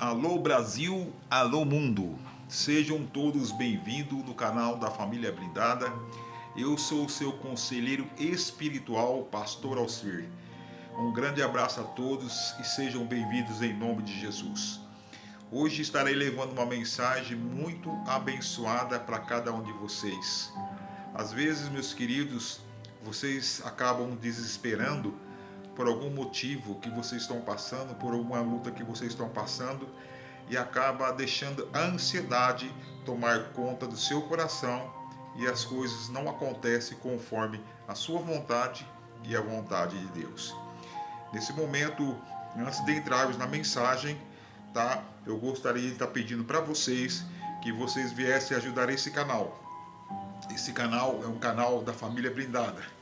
Alô Brasil, alô mundo, sejam todos bem-vindos no canal da Família Blindada. Eu sou o seu conselheiro espiritual, Pastor Alcir. Um grande abraço a todos e sejam bem-vindos em nome de Jesus. Hoje estarei levando uma mensagem muito abençoada para cada um de vocês. Às vezes, meus queridos, vocês acabam desesperando por algum motivo que vocês estão passando, por alguma luta que vocês estão passando, e acaba deixando a ansiedade tomar conta do seu coração e as coisas não acontecem conforme a sua vontade e a vontade de Deus. Nesse momento, antes de entrarmos na mensagem, tá? Eu gostaria de estar pedindo para vocês que vocês viessem ajudar esse canal. Esse canal é um canal da Família Blindada.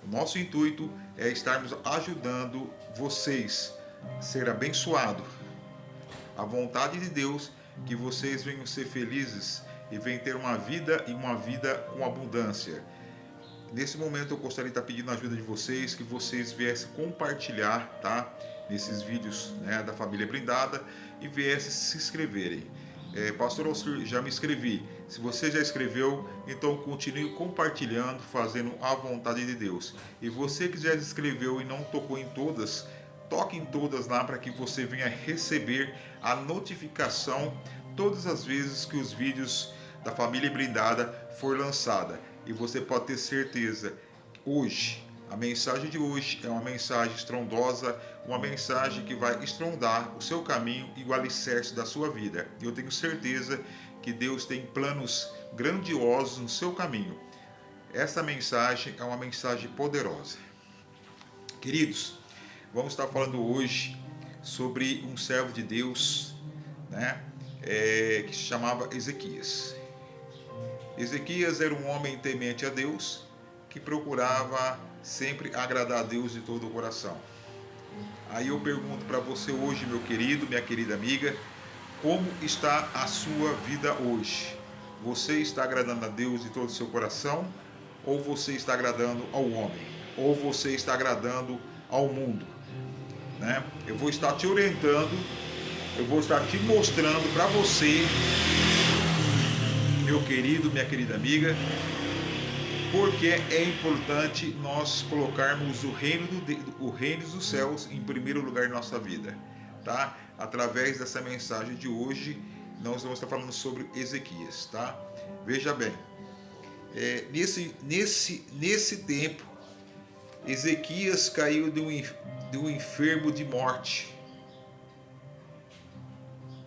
O nosso intuito é estarmos ajudando vocês a ser abençoados. A vontade de Deus é que vocês venham ser felizes e venham ter uma vida e uma vida com abundância. Nesse momento eu gostaria de estar pedindo a ajuda de vocês, que vocês viessem compartilhar, tá? Nesses vídeos, né, da Família Blindada, e viessem se inscreverem. Pastor Alcir, já me inscrevi. Se você já escreveu, então continue compartilhando, fazendo a vontade de Deus. E você que já se inscreveu e não tocou em todas, toque em todas lá para que você venha receber a notificação todas as vezes que os vídeos da Família Blindada for lançada. E você pode ter certeza, hoje, a mensagem de hoje é uma mensagem estrondosa, uma mensagem que vai estrondar o seu caminho e o alicerce da sua vida. Eu tenho certeza que Deus tem planos grandiosos no seu caminho. Essa mensagem é uma mensagem poderosa. Queridos, vamos estar falando hoje sobre um servo de Deus, né, que se chamava Ezequias. Ezequias era um homem temente a Deus, que procurava sempre agradar a Deus de todo o coração. Aí eu pergunto para você hoje, meu querido, minha querida amiga, como está a sua vida hoje? Você está agradando a Deus de todo o seu coração? Ou você está agradando ao homem? Ou você está agradando ao mundo? Né? Eu vou estar te orientando, eu vou estar te mostrando para você, meu querido, minha querida amiga, porque é importante nós colocarmos o reino dos céus em primeiro lugar na nossa vida, tá? Através dessa mensagem de hoje, nós vamos estar falando sobre Ezequias, tá? Veja bem, nesse tempo, Ezequias caiu de um enfermo de morte.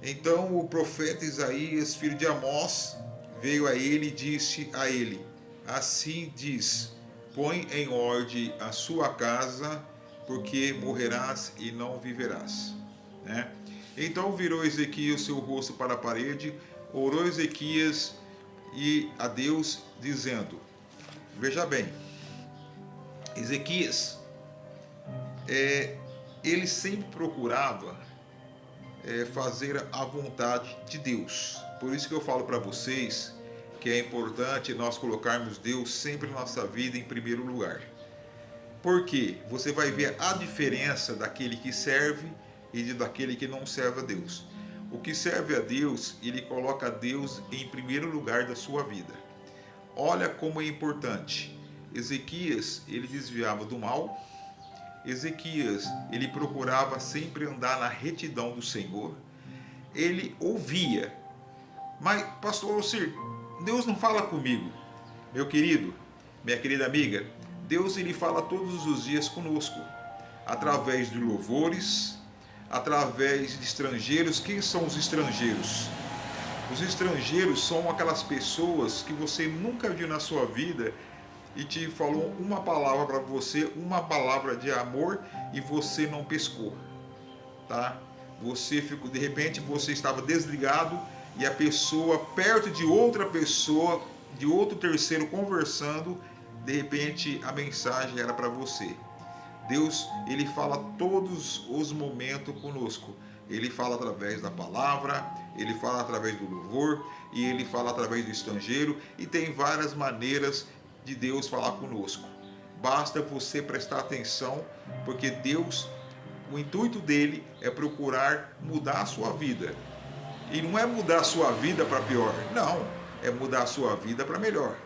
Então o profeta Isaías, filho de Amós, veio a ele e disse a ele: assim diz, põe em ordem a sua casa, porque morrerás e não viverás. Né? Então virou Ezequias seu rosto para a parede, orou Ezequias e a Deus, dizendo, veja bem, Ezequias, ele sempre procurava fazer a vontade de Deus. Por isso que eu falo para vocês que é importante nós colocarmos Deus sempre na nossa vida em primeiro lugar. Porque você vai ver a diferença daquele que serve e daquele que não serve a Deus. O que serve a Deus, ele coloca Deus em primeiro lugar da sua vida. Olha como é importante. Ezequias, ele desviava do mal. Ezequias, ele procurava sempre andar na retidão do Senhor. Ele ouvia. Mas, pastor Alcir, Deus não fala comigo. Meu querido, minha querida amiga, Deus ele fala todos os dias conosco, através de louvores, através de estrangeiros. Quem são os estrangeiros? Os estrangeiros são aquelas pessoas que você nunca viu na sua vida e te falou uma palavra para você, uma palavra de amor, e você não pescou, tá? Você ficou, de repente você estava desligado e a pessoa perto de outra pessoa, de outro terceiro conversando, de repente a mensagem era para você. Deus, ele fala todos os momentos conosco. Ele fala através da palavra, ele fala através do louvor e ele fala através do estrangeiro, e tem várias maneiras de Deus falar conosco. Basta você prestar atenção, porque Deus O intuito dele é procurar mudar a sua vida. E não é mudar a sua vida para pior, não, é mudar a sua vida para melhor.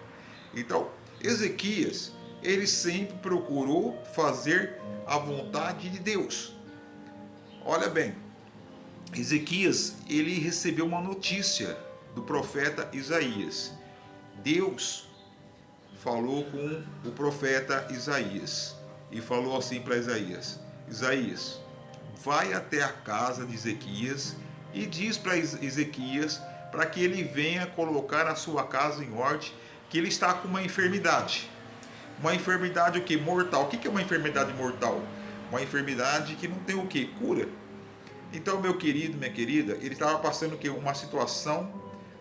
Então, Ezequias, ele sempre procurou fazer a vontade de Deus. Olha bem, Ezequias, ele recebeu uma notícia do profeta Isaías. Deus falou com o profeta Isaías e falou assim para Isaías: Isaías, vai até a casa de Ezequias e diz para Ezequias para que ele venha colocar a sua casa em ordem, que ele está com uma enfermidade. Uma enfermidade o que? Mortal. O que é uma enfermidade mortal? Uma enfermidade que não tem o que? Cura. Então, meu querido, minha querida, ele estava passando o que? Uma situação,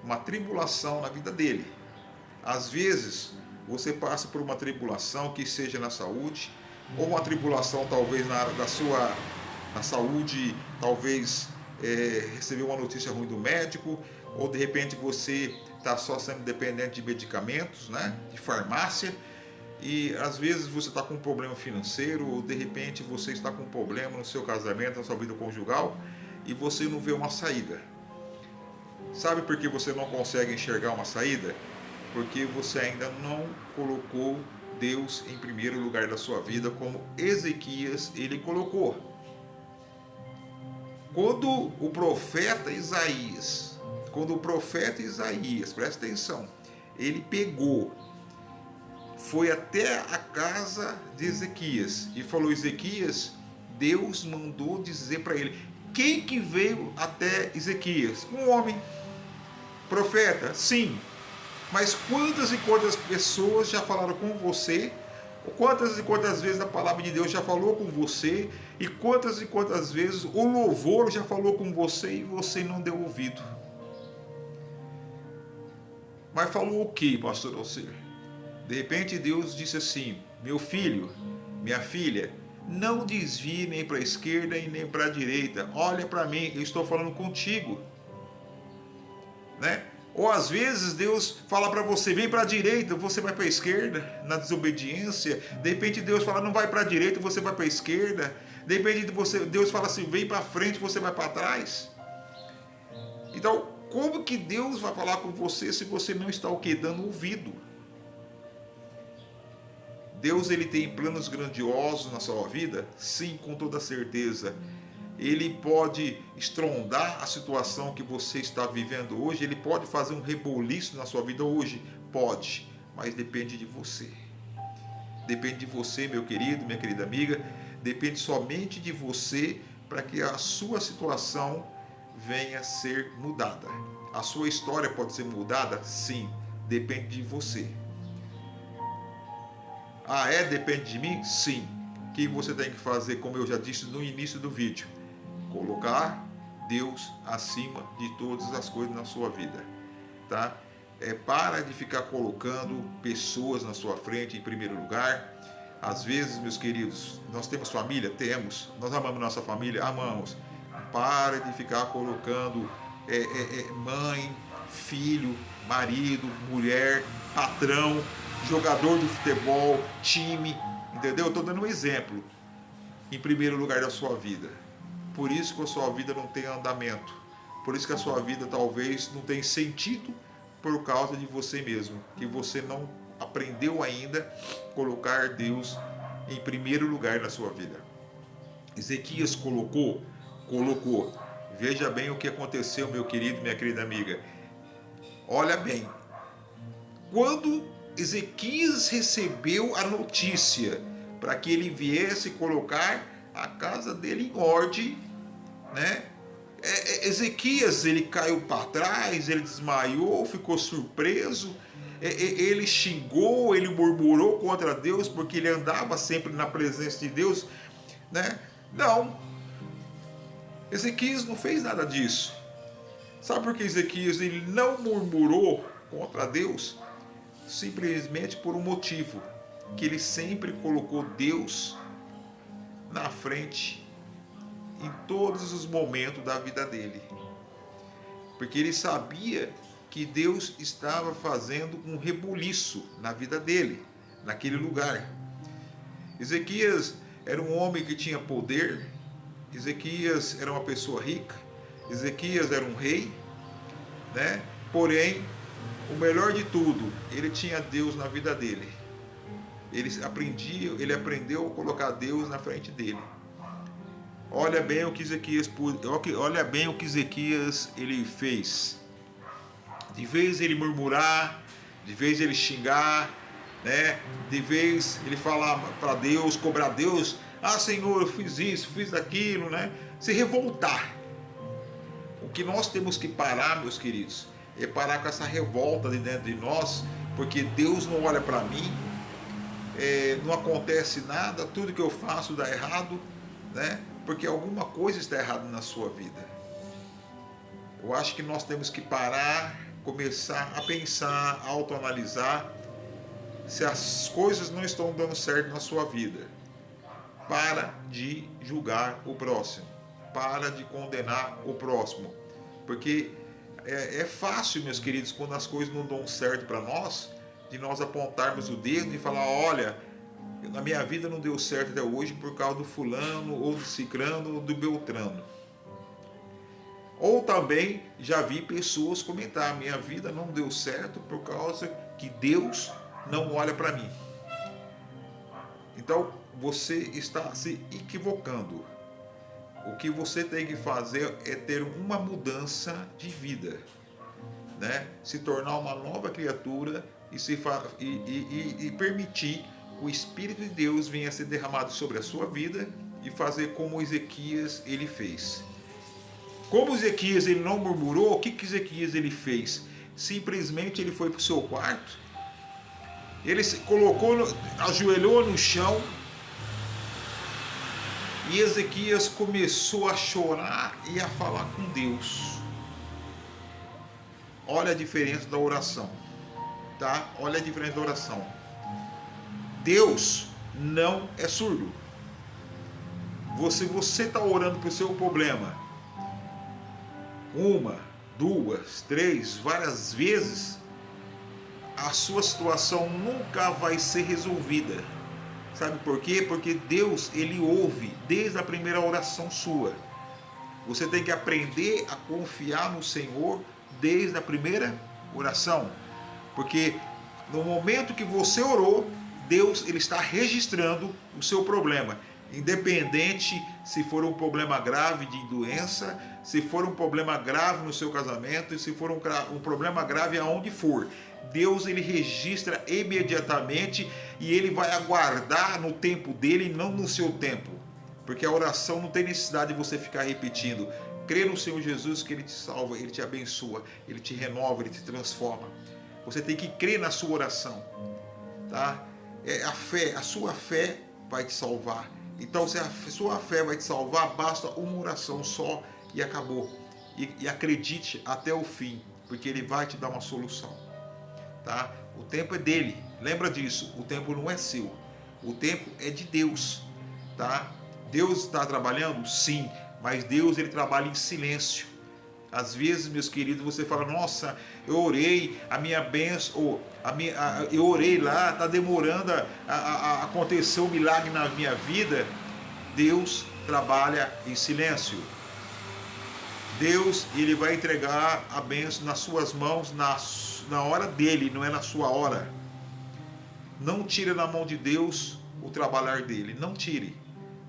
uma tribulação na vida dele. Às vezes, você passa por uma tribulação, que seja na saúde, ou uma tribulação talvez na área na saúde, talvez recebeu uma notícia ruim do médico, ou de repente você está só sendo dependente de medicamentos, né, de farmácia, e às vezes você está com um problema financeiro, ou de repente você está com um problema no seu casamento, na sua vida conjugal, e você não vê uma saída. Sabe por que você não consegue enxergar uma saída? Porque você ainda não colocou Deus em primeiro lugar da sua vida, como Ezequias ele colocou. Quando o profeta Isaías, presta atenção, ele foi até a casa de Ezequias e falou: Ezequias, Deus mandou dizer para ele. Quem que veio até Ezequias? Um homem. Profeta? Sim. Mas quantas e quantas pessoas já falaram com você? Quantas e quantas vezes a palavra de Deus já falou com você? E quantas vezes o louvor já falou com você e você não deu ouvido? Mas falou o que, pastor Alcir? De repente Deus disse assim: meu filho, minha filha, não desvie nem para a esquerda e nem para a direita. Olha para mim, eu estou falando contigo. Né? Ou às vezes Deus fala para você: vem para a direita, você vai para a esquerda, na desobediência. De repente Deus fala: não vai para a direita, você vai para a esquerda. De repente Deus fala assim: vem para frente, você vai para trás. Então, como que Deus vai falar com você se você não está o quê? Dando ouvido? Deus ele tem planos grandiosos na sua vida? Sim, com toda certeza. Ele pode estrondar a situação que você está vivendo hoje, ele pode fazer um reboliço na sua vida hoje? Pode, mas depende de você. Depende de você, meu querido, minha querida amiga, depende somente de você para que a sua situação venha a ser mudada. A sua história pode ser mudada? Sim, depende de você. Ah, depende de mim? Sim. O que você tem que fazer, como eu já disse no início do vídeo? Colocar Deus acima de todas as coisas na sua vida, tá? Para de ficar colocando pessoas na sua frente em primeiro lugar. Às vezes, meus queridos, nós temos família? Temos. Nós amamos nossa família? Amamos. Para de ficar colocando mãe, filho, marido, mulher, patrão, jogador de futebol, time, entendeu? Eu estou dando um exemplo em primeiro lugar da sua vida. Por isso que a sua vida não tem andamento. Por isso que a sua vida talvez não tem sentido, por causa de você mesmo. Que você não aprendeu ainda a colocar Deus em primeiro lugar na sua vida. Ezequias colocou. Veja bem o que aconteceu, meu querido, minha querida amiga. Olha bem. Quando Ezequias recebeu a notícia para que ele viesse colocar a casa dele em ordem, né? Ezequias, ele caiu para trás, ele desmaiou, ficou surpreso, ele xingou, ele murmurou contra Deus, porque ele andava sempre na presença de Deus, né? Não, Ezequias não fez nada disso. Sabe por que Ezequias ele não murmurou contra Deus? Simplesmente por um motivo, que ele sempre colocou Deus na frente em todos os momentos da vida dele, porque ele sabia que Deus estava fazendo um rebuliço na vida dele, naquele lugar. Ezequias era um homem que tinha poder, Ezequias era uma pessoa rica, Ezequias era um rei, né? Porém, o melhor de tudo, ele tinha Deus na vida dele. Ele aprendeu a colocar Deus na frente dele. Olha bem o que Ezequias ele fez. De vez ele murmurar, de vez ele xingar, né? De vez ele falar para Deus, cobrar Deus, Senhor, eu fiz isso, fiz aquilo, né? Se revoltar. O que nós temos que parar, meus queridos, é parar com essa revolta de dentro de nós, porque Deus não olha para mim, não acontece nada, tudo que eu faço dá errado, né? Porque alguma coisa está errada na sua vida. Eu acho que nós temos que parar, começar a pensar, a autoanalisar se as coisas não estão dando certo na sua vida. Para de julgar o próximo, para de condenar o próximo, porque é fácil, meus queridos, quando as coisas não dão certo para nós, de nós apontarmos o dedo e falar, olha, na minha vida não deu certo até hoje por causa do fulano, ou do cicrano, ou do beltrano. Ou também já vi pessoas comentar, minha vida não deu certo por causa que Deus não olha para mim. Então, você está se equivocando. O que você tem que fazer é ter uma mudança de vida, né? Se tornar uma nova criatura e permitir que o Espírito de Deus venha ser derramado sobre a sua vida e fazer como Ezequias ele fez. Como Ezequias ele não murmurou, o que Ezequias ele fez? Simplesmente ele foi para o seu quarto, ele se colocou, ajoelhou no chão, e Ezequias começou a chorar e a falar com Deus. Olha a diferença da oração, tá? Olha a diferença da oração. Deus não é surdo. Você está orando para o seu problema uma, duas, três, várias vezes, a sua situação nunca vai ser resolvida. Sabe por quê? Porque Deus, ele ouve desde a primeira oração sua. Você tem que aprender a confiar no Senhor desde a primeira oração. Porque no momento que você orou, Deus ele está registrando o seu problema. Independente se for um problema grave de doença, se for um problema grave no seu casamento, se for um problema grave aonde for, Deus ele registra imediatamente e ele vai aguardar no tempo dele e não no seu tempo. Porque a oração não tem necessidade de você ficar repetindo. Crê no Senhor Jesus que ele te salva, ele te abençoa, ele te renova, ele te transforma. Você tem que crer na sua oração, tá? A sua fé vai te salvar. Então, se a sua fé vai te salvar, basta uma oração só e acabou. E acredite até o fim, porque ele vai te dar uma solução, tá? O tempo é dele, lembra disso, o tempo não é seu, o tempo é de Deus, tá? Deus está trabalhando? Sim, mas Deus ele trabalha em silêncio. Às vezes, meus queridos, você fala, nossa, eu orei, a minha bênção, eu orei lá, está demorando a acontecer um milagre na minha vida. Deus trabalha em silêncio. Deus, ele vai entregar a bênção nas suas mãos na hora dele, não é na sua hora. Não tire da mão de Deus o trabalhar dele, não tire.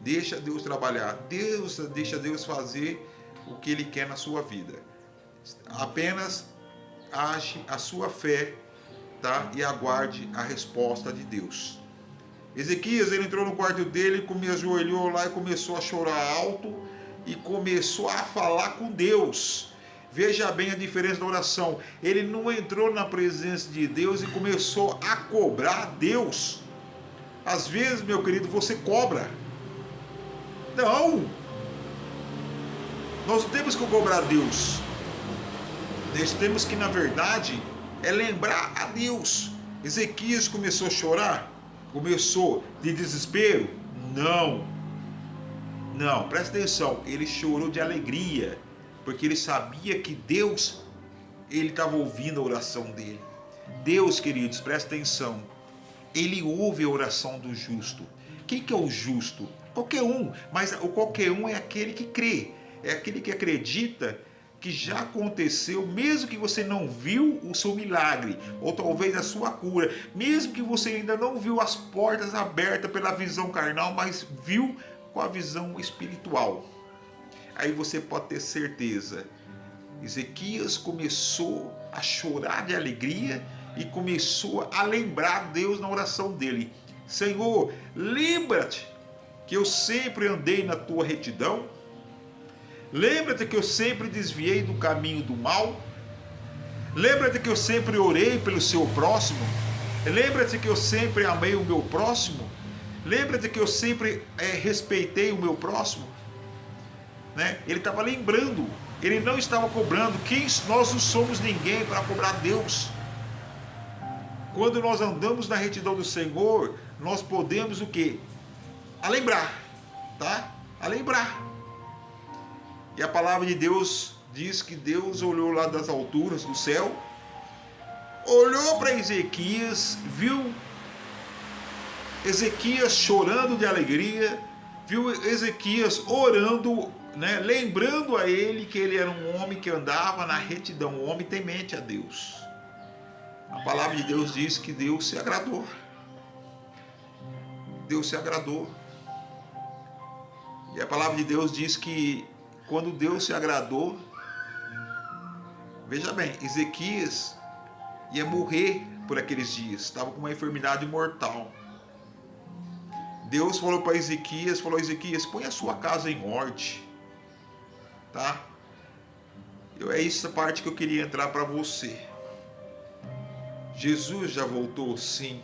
Deixa Deus trabalhar, deixa Deus fazer o que ele quer na sua vida. Apenas age a sua fé, tá? E aguarde a resposta de Deus. Ezequias, ele entrou no quarto dele, ajoelhou lá e começou a chorar alto e começou a falar com Deus. Veja bem a diferença da oração. Ele não entrou na presença de Deus e começou a cobrar Deus. Às vezes, meu querido, você cobra. Não! Nós não temos que cobrar Deus. Nós temos que, na verdade, lembrar a Deus. Ezequias começou a chorar? Começou de desespero? Não. Não, presta atenção. Ele chorou de alegria, porque ele sabia que Deus, ele estava ouvindo a oração dele. Deus, queridos, presta atenção. Ele ouve a oração do justo. Quem que é o justo? Qualquer um, mas o qualquer um é aquele que crê, é aquele que acredita que já aconteceu, mesmo que você não viu o seu milagre, ou talvez a sua cura, mesmo que você ainda não viu as portas abertas pela visão carnal, mas viu com a visão espiritual. Aí você pode ter certeza. Ezequias começou a chorar de alegria e começou a lembrar Deus na oração dele. Senhor, lembra-te que eu sempre andei na tua retidão. Lembra-te que eu sempre desviei do caminho do mal. Lembra-te que eu sempre orei pelo seu próximo. Lembra-te que eu sempre amei o meu próximo. Lembra-te que eu sempre respeitei o meu próximo. Né? Ele estava lembrando. Ele não estava cobrando. Nós não somos ninguém para cobrar Deus. Quando nós andamos na retidão do Senhor, nós podemos o quê? A lembrar, tá? A lembrar. E a palavra de Deus diz que Deus olhou lá das alturas do céu, olhou para Ezequias, viu Ezequias chorando de alegria, viu Ezequias orando, né, lembrando a ele que ele era um homem que andava na retidão, um homem temente a Deus. A palavra de Deus diz que Deus se agradou. Deus se agradou. E a palavra de Deus diz que quando Deus se agradou, veja bem, Ezequias ia morrer por aqueles dias, estava com uma enfermidade mortal. Deus falou para Ezequias, Ezequias, põe a sua casa em ordem, tá? É essa parte que eu queria entrar para você. Jesus já voltou, sim.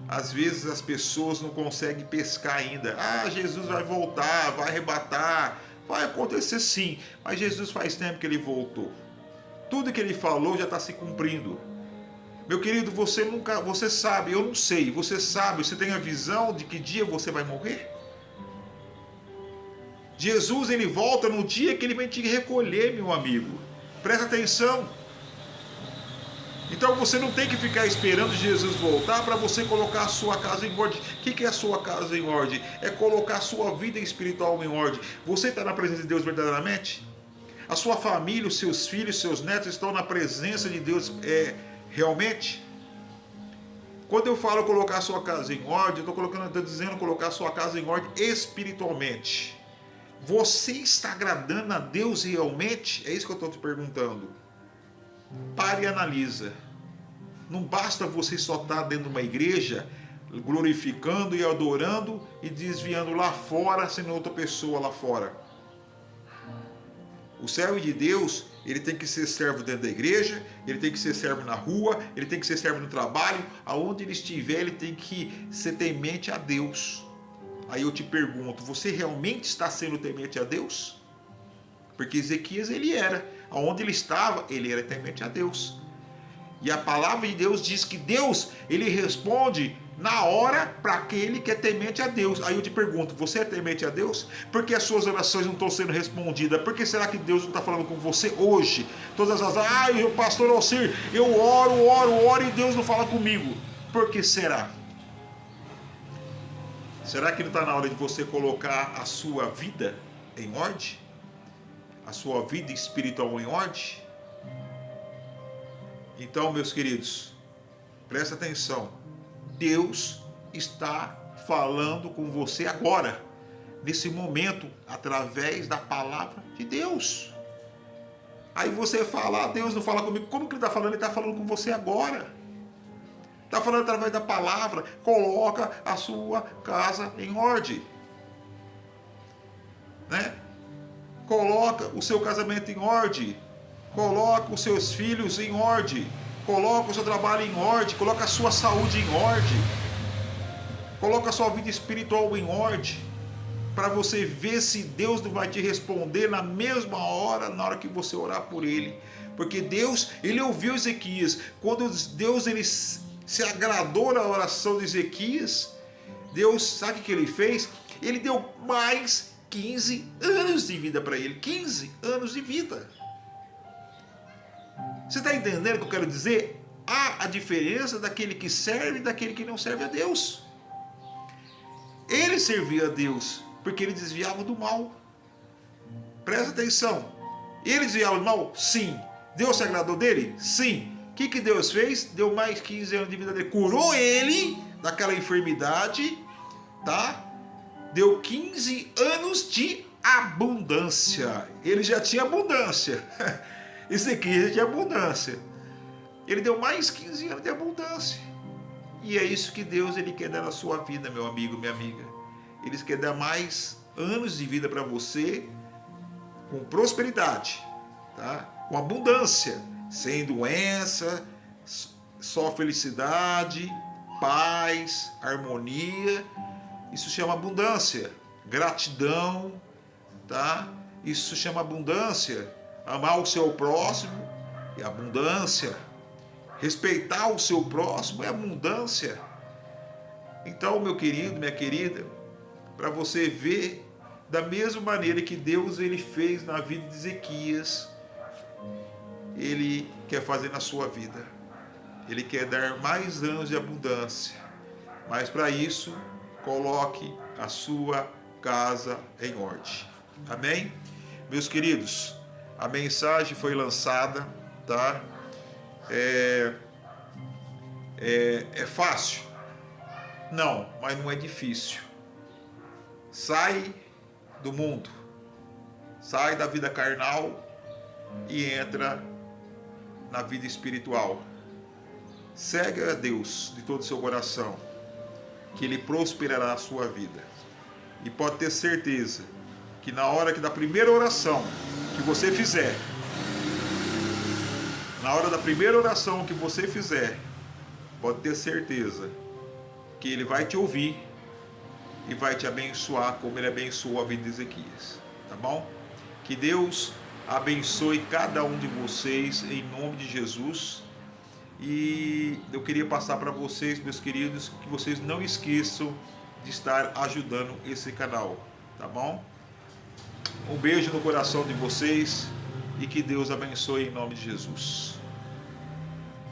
Às vezes as pessoas não conseguem pescar ainda. Jesus vai voltar, vai arrebatar. Vai acontecer sim, mas Jesus faz tempo que ele voltou. Tudo que ele falou já está se cumprindo. Meu querido, você sabe, eu não sei, você sabe, você tem a visão de que dia você vai morrer? Jesus, ele volta no dia que ele vem te recolher, meu amigo. Presta atenção. Então você não tem que ficar esperando Jesus voltar para você colocar a sua casa em ordem. O que é a sua casa em ordem? É colocar a sua vida espiritual em ordem. Você está na presença de Deus verdadeiramente? A sua família, os seus filhos, seus netos estão na presença de Deus realmente? Quando eu falo colocar a sua casa em ordem, eu estou dizendo colocar a sua casa em ordem espiritualmente. Você está agradando a Deus realmente? É isso que eu estou te perguntando. Pare e analisa. Não basta você só estar dentro de uma igreja glorificando e adorando e desviando lá fora, sendo outra pessoa lá fora. O servo de Deus, ele tem que ser servo dentro da igreja, ele tem que ser servo na rua, ele tem que ser servo no trabalho, aonde ele estiver, ele tem que ser temente a Deus. Aí eu te pergunto, você realmente está sendo temente a Deus? Porque Ezequias, ele era. Aonde ele estava, ele era temente a Deus. E a palavra de Deus diz que Deus, ele responde na hora para aquele que é temente a Deus. Aí eu te pergunto, você é temente a Deus? Por que as suas orações não estão sendo respondidas? Por que será que Deus não está falando com você hoje? Todas as pastor Alcir, eu oro e Deus não fala comigo. Por que será? Será que não está na hora de você colocar a sua vida em ordem? A sua vida espiritual em ordem? Então, meus queridos, presta atenção. Deus está falando com você agora, nesse momento, através da palavra de Deus. Aí você fala, Deus não fala comigo. Como que ele está falando? Ele está falando com você agora. Está falando através da palavra. Coloca a sua casa em ordem. Né? Coloca o seu casamento em ordem. Coloca os seus filhos em ordem. Coloca o seu trabalho em ordem. Coloca a sua saúde em ordem. Coloca a sua vida espiritual em ordem. Para você ver se Deus não vai te responder na mesma hora, na hora que você orar por Ele. Porque Deus, Ele ouviu Ezequias. Quando Deus ele se agradou na oração de Ezequias, Deus, sabe o que Ele fez? Ele deu mais 15 anos de vida para ele. 15 anos de vida. Você está entendendo o que eu quero dizer? Há a diferença daquele que serve e daquele que não serve a Deus. Ele servia a Deus porque ele desviava do mal. Presta atenção. Ele desviava do mal? Sim. Deus se agradou dele? Sim. O que Deus fez? Deu mais 15 anos de vida dele. Curou ele daquela enfermidade, tá? Deu 15 anos de abundância. Ele já tinha abundância. Isso aqui já tinha abundância. Ele deu mais 15 anos de abundância. E é isso que Deus ele quer dar na sua vida, meu amigo, minha amiga. Ele quer dar mais anos de vida para você com prosperidade, tá? Com abundância, sem doença, só felicidade, paz, harmonia. Isso chama abundância. Gratidão, tá? Isso chama abundância. Amar o seu próximo é abundância. Respeitar o seu próximo é abundância. Então, meu querido, minha querida, para você ver da mesma maneira que Deus ele fez na vida de Ezequias, Ele quer fazer na sua vida. Ele quer dar mais anos de abundância. Mas para isso, coloque a sua casa em ordem. Amém? Meus queridos, a mensagem foi lançada, tá? É fácil? Não, mas não é difícil. Sai do mundo, sai da vida carnal e entra na vida espiritual. Segue a Deus de todo o seu coração, que Ele prosperará a sua vida. E pode ter certeza que na hora que da primeira oração que você fizer, pode ter certeza que Ele vai te ouvir e vai te abençoar como Ele abençoou a vida de Ezequias, tá bom? Que Deus abençoe cada um de vocês em nome de Jesus. E eu queria passar para vocês, meus queridos, que vocês não esqueçam de estar ajudando esse canal, tá bom? Um beijo no coração de vocês e que Deus abençoe em nome de Jesus.